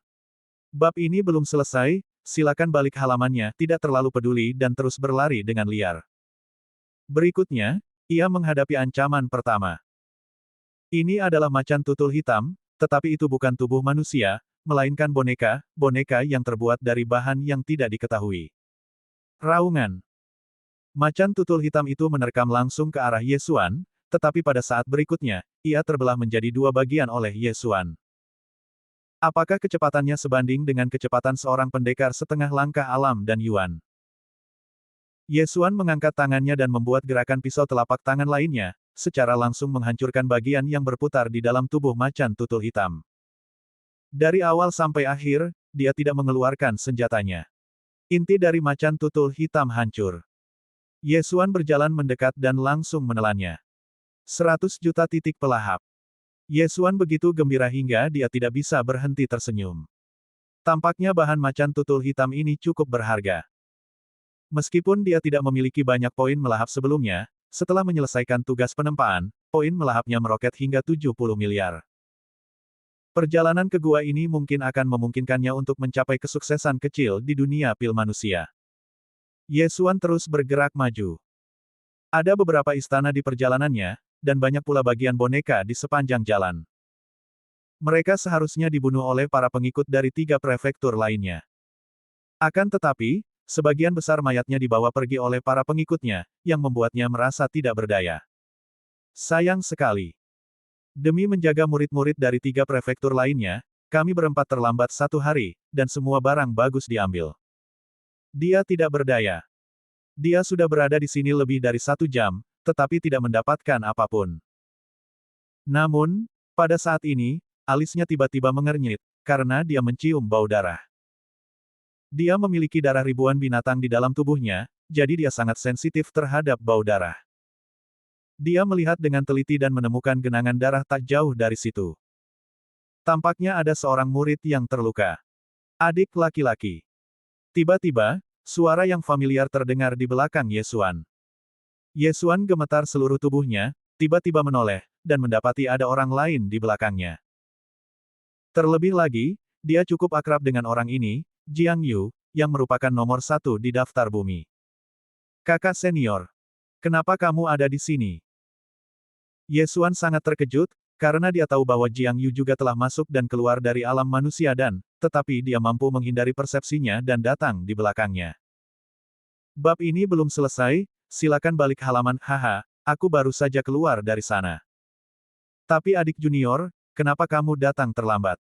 Bab ini belum selesai, silakan balik halamannya, tidak terlalu peduli dan terus berlari dengan liar. Berikutnya, ia menghadapi ancaman pertama. Ini adalah macan tutul hitam, tetapi itu bukan tubuh manusia, melainkan boneka yang terbuat dari bahan yang tidak diketahui. Raungan. Macan tutul hitam itu menerkam langsung ke arah Yesuan, tetapi pada saat berikutnya, ia terbelah menjadi dua bagian oleh Yesuan. Apakah kecepatannya sebanding dengan kecepatan seorang pendekar setengah langkah alam dan Yuan? Yesuan mengangkat tangannya dan membuat gerakan pisau telapak tangan lainnya, secara langsung menghancurkan bagian yang berputar di dalam tubuh macan tutul hitam. Dari awal sampai akhir, dia tidak mengeluarkan senjatanya. Inti dari macan tutul hitam hancur. Yesuan berjalan mendekat dan langsung menelannya. 100 juta titik pelahap. Yesuan begitu gembira hingga dia tidak bisa berhenti tersenyum. Tampaknya bahan macan tutul hitam ini cukup berharga. Meskipun dia tidak memiliki banyak poin melahap sebelumnya, setelah menyelesaikan tugas penempaan, poin melahapnya meroket hingga 70 miliar. Perjalanan ke gua ini mungkin akan memungkinkannya untuk mencapai kesuksesan kecil di dunia pil manusia. Yesuan terus bergerak maju. Ada beberapa istana di perjalanannya, dan banyak pula bagian boneka di sepanjang jalan. Mereka seharusnya dibunuh oleh para pengikut dari 3 prefektur lainnya. Akan tetapi, sebagian besar mayatnya dibawa pergi oleh para pengikutnya, yang membuatnya merasa tidak berdaya. Sayang sekali. Demi menjaga murid-murid dari 3 prefektur lainnya, kami berempat terlambat 1 hari, dan semua barang bagus diambil. Dia tidak berdaya. Dia sudah berada di sini lebih dari 1 jam, tetapi tidak mendapatkan apapun. Namun, pada saat ini, alisnya tiba-tiba mengernyit, karena dia mencium bau darah. Dia memiliki darah ribuan binatang di dalam tubuhnya, jadi dia sangat sensitif terhadap bau darah. Dia melihat dengan teliti dan menemukan genangan darah tak jauh dari situ. Tampaknya ada seorang murid yang terluka. Adik laki-laki. Tiba-tiba, suara yang familiar terdengar di belakang Yesuan. Yesuan gemetar seluruh tubuhnya, tiba-tiba menoleh, dan mendapati ada orang lain di belakangnya. Terlebih lagi, dia cukup akrab dengan orang ini, Jiang Yu, yang merupakan nomor 1 di daftar bumi. Kakak senior. Kenapa kamu ada di sini? Yesuan sangat terkejut, karena dia tahu bahwa Jiang Yu juga telah masuk dan keluar dari alam manusia tetapi dia mampu menghindari persepsinya dan datang di belakangnya. Bab ini belum selesai, silakan balik halaman, haha, aku baru saja keluar dari sana. Tapi adik junior, kenapa kamu datang terlambat?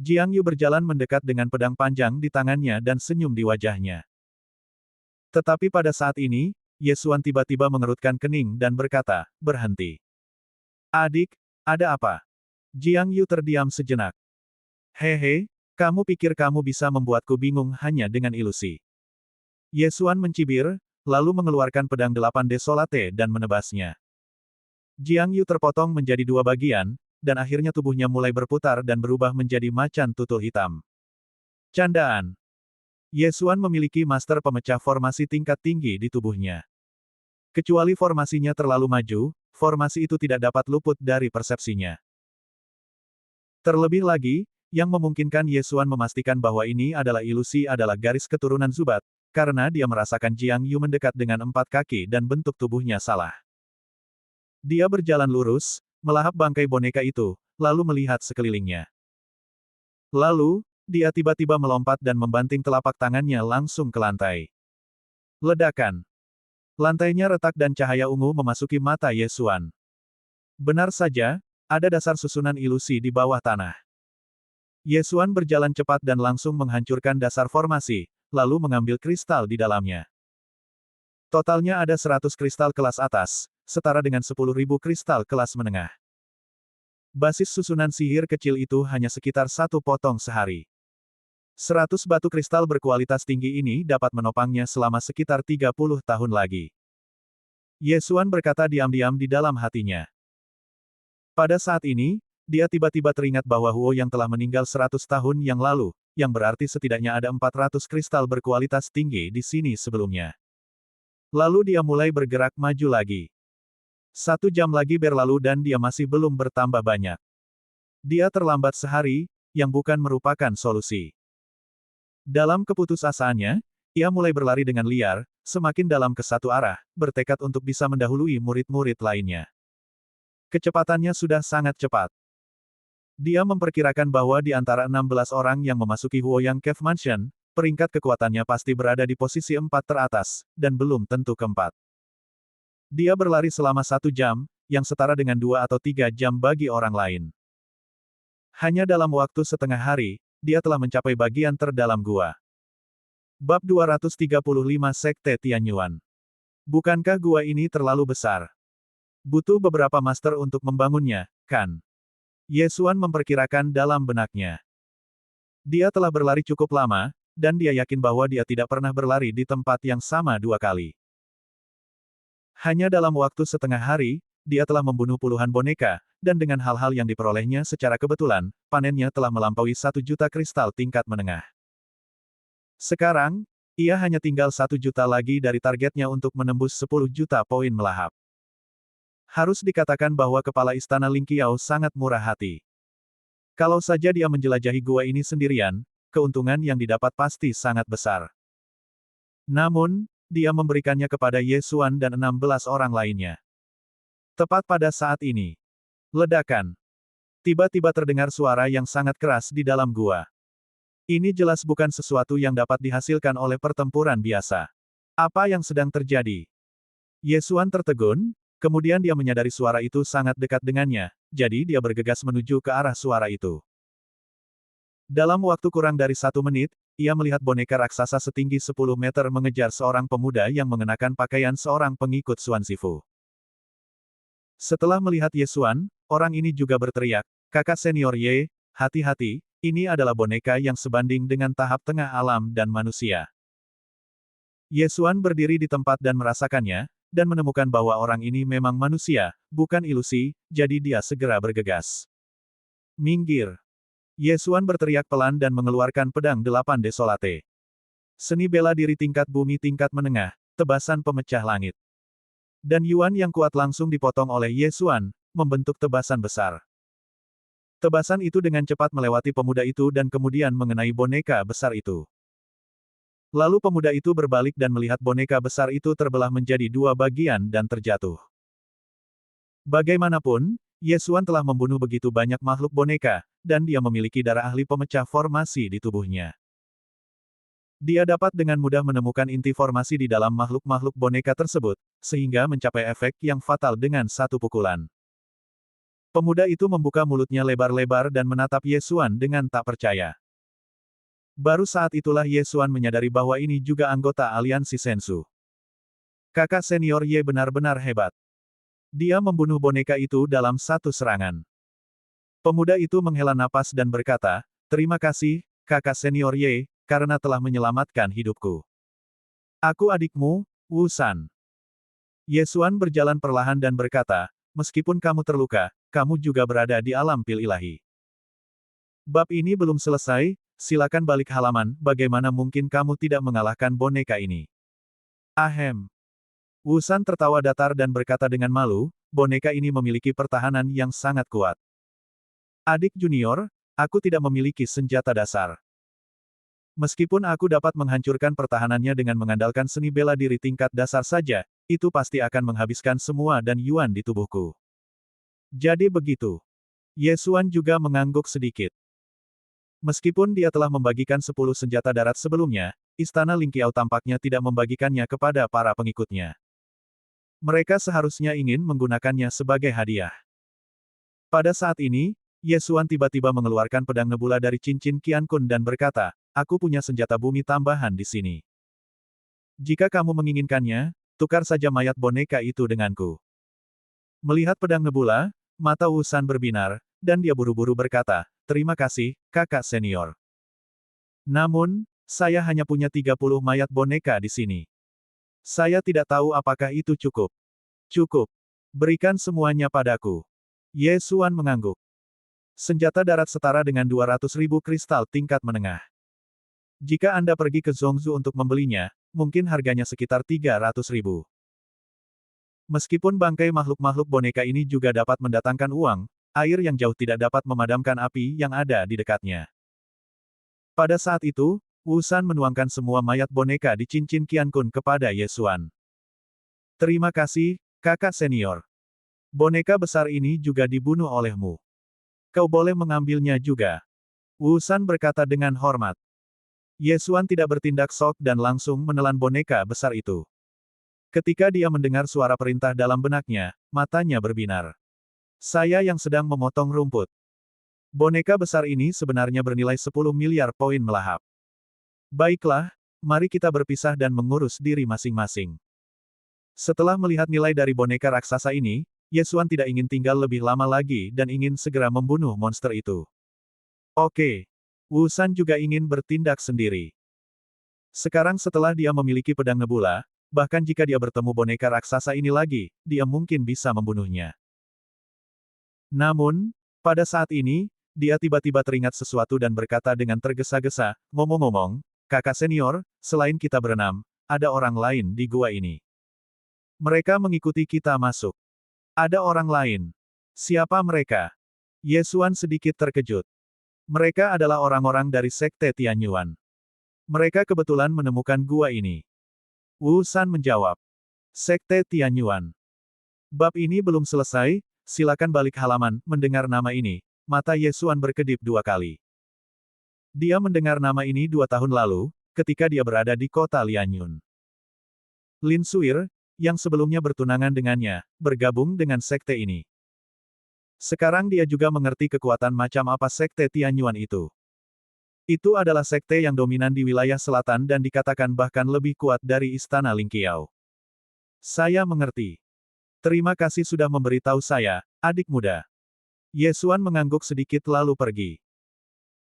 Jiang Yu berjalan mendekat dengan pedang panjang di tangannya dan senyum di wajahnya. Tetapi pada saat ini, Yesuan tiba-tiba mengerutkan kening dan berkata, berhenti. Adik, ada apa? Jiang Yu terdiam sejenak. Hehe, kamu pikir kamu bisa membuatku bingung hanya dengan ilusi. Yesuan mencibir, lalu mengeluarkan pedang 8 desolate dan menebasnya. Jiang Yu terpotong menjadi 2 bagian, dan akhirnya tubuhnya mulai berputar dan berubah menjadi macan tutul hitam. Candaan. Yesuan memiliki master pemecah formasi tingkat tinggi di tubuhnya. Kecuali formasinya terlalu maju, formasi itu tidak dapat luput dari persepsinya. Terlebih lagi, yang memungkinkan Yesuan memastikan bahwa ini adalah ilusi adalah garis keturunan Zubat, karena dia merasakan Jiang Yu mendekat dengan 4 kaki dan bentuk tubuhnya salah. Dia berjalan lurus, melahap bangkai boneka itu, lalu melihat sekelilingnya. Lalu, dia tiba-tiba melompat dan membanting telapak tangannya langsung ke lantai. Ledakan. Lantainya retak dan cahaya ungu memasuki mata Yesuan. Benar saja, ada dasar susunan ilusi di bawah tanah. Ye Xuan berjalan cepat dan langsung menghancurkan dasar formasi, lalu mengambil kristal di dalamnya. Totalnya ada 100 kristal kelas atas, setara dengan 10.000 kristal kelas menengah. Basis susunan sihir kecil itu hanya sekitar 1 potong sehari. 100 batu kristal berkualitas tinggi ini dapat menopangnya selama sekitar 30 tahun lagi. Ye Xuan berkata diam-diam di dalam hatinya. Pada saat ini, dia tiba-tiba teringat bahwa Huo yang telah meninggal 100 tahun yang lalu, yang berarti setidaknya ada 400 kristal berkualitas tinggi di sini sebelumnya. Lalu dia mulai bergerak maju lagi. 1 jam lagi berlalu dan dia masih belum bertambah banyak. Dia terlambat sehari, yang bukan merupakan solusi. Dalam keputusasaannya, ia mulai berlari dengan liar, semakin dalam ke satu arah, bertekad untuk bisa mendahului murid-murid lainnya. Kecepatannya sudah sangat cepat. Dia memperkirakan bahwa di antara 16 orang yang memasuki Huoyang Cave Mansion, peringkat kekuatannya pasti berada di posisi 4 teratas, dan belum tentu keempat. Dia berlari selama 1 jam, yang setara dengan 2 atau 3 jam bagi orang lain. Hanya dalam waktu setengah hari, dia telah mencapai bagian terdalam gua. Bab 235 Sekte Tianyuan. Bukankah gua ini terlalu besar? Butuh beberapa master untuk membangunnya, kan? Ye Xuan memperkirakan dalam benaknya. Dia telah berlari cukup lama, dan dia yakin bahwa dia tidak pernah berlari di tempat yang sama 2 kali. Hanya dalam waktu setengah hari, dia telah membunuh puluhan boneka, dan dengan hal-hal yang diperolehnya secara kebetulan, panennya telah melampaui 1 juta kristal tingkat menengah. Sekarang, ia hanya tinggal 1 juta lagi dari targetnya untuk menembus 10 juta poin melahap. Harus dikatakan bahwa kepala istana Ling Qiao sangat murah hati. Kalau saja dia menjelajahi gua ini sendirian, keuntungan yang didapat pasti sangat besar. Namun, dia memberikannya kepada Ye Xuan dan 16 orang lainnya. Tepat pada saat ini. Ledakan. Tiba-tiba terdengar suara yang sangat keras di dalam gua. Ini jelas bukan sesuatu yang dapat dihasilkan oleh pertempuran biasa. Apa yang sedang terjadi? Ye Xuan tertegun, kemudian dia menyadari suara itu sangat dekat dengannya, jadi dia bergegas menuju ke arah suara itu. Dalam waktu kurang dari 1 menit, ia melihat boneka raksasa setinggi 10 meter mengejar seorang pemuda yang mengenakan pakaian seorang pengikut Xuan Sifu. Setelah melihat Ye Xuan, orang ini juga berteriak, "Kakak senior Ye, hati-hati, ini adalah boneka yang sebanding dengan tahap tengah alam dan manusia." Ye Xuan berdiri di tempat dan merasakannya, dan menemukan bahwa orang ini memang manusia, bukan ilusi, jadi dia segera bergegas. "Minggir!" Ye Xuan berteriak pelan dan mengeluarkan pedang 8 desolate. Seni bela diri tingkat bumi tingkat menengah, tebasan pemecah langit. Dan Yuan yang kuat langsung dipotong oleh Ye Xuan, membentuk tebasan besar. Tebasan itu dengan cepat melewati pemuda itu dan kemudian mengenai boneka besar itu. Lalu pemuda itu berbalik dan melihat boneka besar itu terbelah menjadi 2 bagian dan terjatuh. Bagaimanapun, Ye Xuan telah membunuh begitu banyak makhluk boneka, dan dia memiliki darah ahli pemecah formasi di tubuhnya. Dia dapat dengan mudah menemukan inti formasi di dalam makhluk-makhluk boneka tersebut, sehingga mencapai efek yang fatal dengan 1 pukulan. Pemuda itu membuka mulutnya lebar-lebar dan menatap Ye Xuan dengan tak percaya. Baru saat itulah Ye Xuan menyadari bahwa ini juga anggota aliansi Sensu. Kakak senior Ye benar-benar hebat. Dia membunuh boneka itu dalam 1 serangan. Pemuda itu menghela napas dan berkata, "Terima kasih, kakak senior Ye, karena telah menyelamatkan hidupku. Aku adikmu, Wu San." Ye Xuan berjalan perlahan dan berkata, "Meskipun kamu terluka, kamu juga berada di alam pil ilahi. Bab ini belum selesai, silakan balik halaman, bagaimana mungkin kamu tidak mengalahkan boneka ini?" Ahem. Wu San tertawa datar dan berkata dengan malu, "Boneka ini memiliki pertahanan yang sangat kuat. Adik junior, aku tidak memiliki senjata dasar. Meskipun aku dapat menghancurkan pertahanannya dengan mengandalkan seni bela diri tingkat dasar saja, itu pasti akan menghabiskan semua dan Yuan di tubuhku. Jadi begitu." Ye Xuan juga mengangguk sedikit. Meskipun dia telah membagikan 10 senjata darat sebelumnya, Istana Ling Qiao tampaknya tidak membagikannya kepada para pengikutnya. Mereka seharusnya ingin menggunakannya sebagai hadiah. Pada saat ini, Ye Xuan tiba-tiba mengeluarkan pedang nebula dari cincin Qian Kun dan berkata, aku punya senjata bumi tambahan di sini. Jika kamu menginginkannya, tukar saja mayat boneka itu denganku. Melihat pedang nebula, mata Wu San berbinar, dan dia buru-buru berkata, terima kasih, kakak senior. Namun, saya hanya punya 30 mayat boneka di sini. Saya tidak tahu apakah itu cukup. Cukup. Berikan semuanya padaku. Ye Xuan mengangguk. Senjata darat setara dengan 200.000 kristal tingkat menengah. Jika Anda pergi ke Zhongzhou untuk membelinya, mungkin harganya sekitar 300.000. Meskipun bangkai makhluk-makhluk boneka ini juga dapat mendatangkan uang, air yang jauh tidak dapat memadamkan api yang ada di dekatnya. Pada saat itu, Wu San menuangkan semua mayat boneka di cincin Qian Kun kepada Ye Xuan. Terima kasih, kakak senior. Boneka besar ini juga dibunuh olehmu. Kau boleh mengambilnya juga. Wu San berkata dengan hormat. Ye Xuan tidak bertindak sok dan langsung menelan boneka besar itu. Ketika dia mendengar suara perintah dalam benaknya, matanya berbinar. Saya yang sedang memotong rumput. Boneka besar ini sebenarnya bernilai 10 miliar poin melahap. Baiklah, mari kita berpisah dan mengurus diri masing-masing. Setelah melihat nilai dari boneka raksasa ini, Ye Xuan tidak ingin tinggal lebih lama lagi dan ingin segera membunuh monster itu. Oke. Wu San juga ingin bertindak sendiri. Sekarang setelah dia memiliki pedang nebula, bahkan jika dia bertemu boneka raksasa ini lagi, dia mungkin bisa membunuhnya. Namun, pada saat ini, dia tiba-tiba teringat sesuatu dan berkata dengan tergesa-gesa, ngomong-ngomong, kakak senior, selain kita berenam, ada orang lain di gua ini. Mereka mengikuti kita masuk. Ada orang lain. Siapa mereka? Ye Xuan sedikit terkejut. Mereka adalah orang-orang dari Sekte Tianyuan. Mereka kebetulan menemukan gua ini. Wu San menjawab. Sekte Tianyuan. Bab ini belum selesai, silakan balik halaman, mendengar nama ini. Mata Ye Xuan berkedip 2 kali. Dia mendengar nama ini 2 tahun lalu, ketika dia berada di kota Lianyun. Lin Suir, yang sebelumnya bertunangan dengannya, bergabung dengan sekte ini. Sekarang dia juga mengerti kekuatan macam apa sekte Tianyuan itu. Itu adalah sekte yang dominan di wilayah selatan dan dikatakan bahkan lebih kuat dari Istana Lingqiao. Saya mengerti. Terima kasih sudah memberitahu saya, adik muda. Ye Xuan mengangguk sedikit lalu pergi.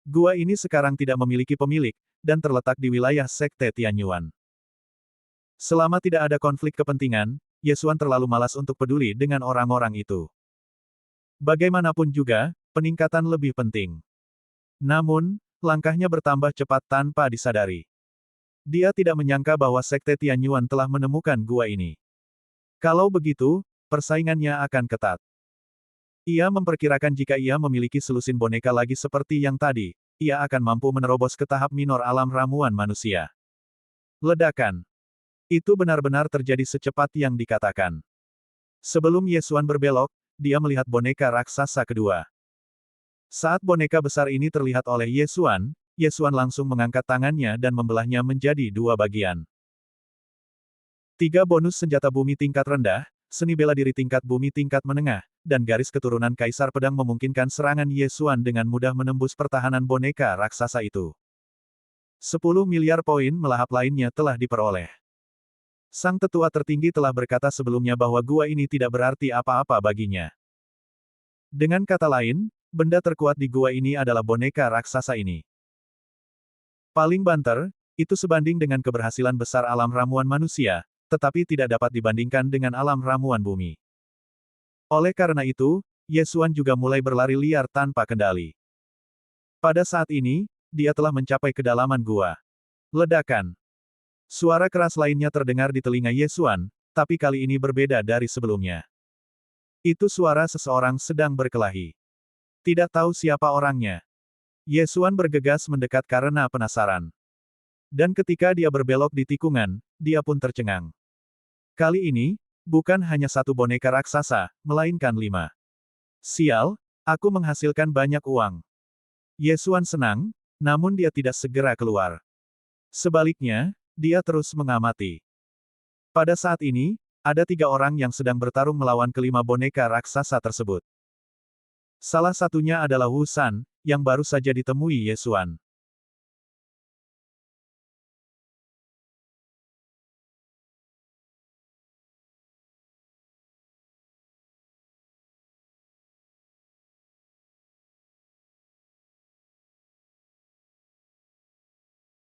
Gua ini sekarang tidak memiliki pemilik, dan terletak di wilayah sekte Tianyuan. Selama tidak ada konflik kepentingan, Ye Xuan terlalu malas untuk peduli dengan orang-orang itu. Bagaimanapun juga, peningkatan lebih penting. Namun, langkahnya bertambah cepat tanpa disadari. Dia tidak menyangka bahwa Sekte Tianyuan telah menemukan gua ini. Kalau begitu, persaingannya akan ketat. Ia memperkirakan jika ia memiliki selusin boneka lagi seperti yang tadi, ia akan mampu menerobos ke tahap minor alam ramuan manusia. Ledakan. Itu benar-benar terjadi secepat yang dikatakan. Sebelum Ye Xuan berbelok, dia melihat boneka raksasa kedua. Saat boneka besar ini terlihat oleh Ye Xuan langsung mengangkat tangannya dan membelahnya menjadi 2 bagian. 3 bonus senjata bumi tingkat rendah, seni bela diri tingkat bumi tingkat menengah, dan garis keturunan Kaisar Pedang memungkinkan serangan Ye Xuan dengan mudah menembus pertahanan boneka raksasa itu. 10 miliar poin melahap lainnya telah diperoleh. Sang tetua tertinggi telah berkata sebelumnya bahwa gua ini tidak berarti apa-apa baginya. Dengan kata lain, benda terkuat di gua ini adalah boneka raksasa ini. Paling banter, itu sebanding dengan keberhasilan besar alam ramuan manusia, tetapi tidak dapat dibandingkan dengan alam ramuan bumi. Oleh karena itu, Ye Xuan juga mulai berlari liar tanpa kendali. Pada saat ini, dia telah mencapai kedalaman gua. Ledakan. Suara keras lainnya terdengar di telinga Ye Xuan, tapi kali ini berbeda dari sebelumnya. Itu suara seseorang sedang berkelahi. Tidak tahu siapa orangnya. Ye Xuan bergegas mendekat karena penasaran. Dan ketika dia berbelok di tikungan, dia pun tercengang. Kali ini, bukan hanya 1 boneka raksasa, melainkan 5. Sial, aku menghasilkan banyak uang. Ye Xuan senang, namun dia tidak segera keluar. Sebaliknya, dia terus mengamati. Pada saat ini, ada 3 orang yang sedang bertarung melawan ke-5 boneka raksasa tersebut. Salah satunya adalah Wu San, yang baru saja ditemui Ye Xuan.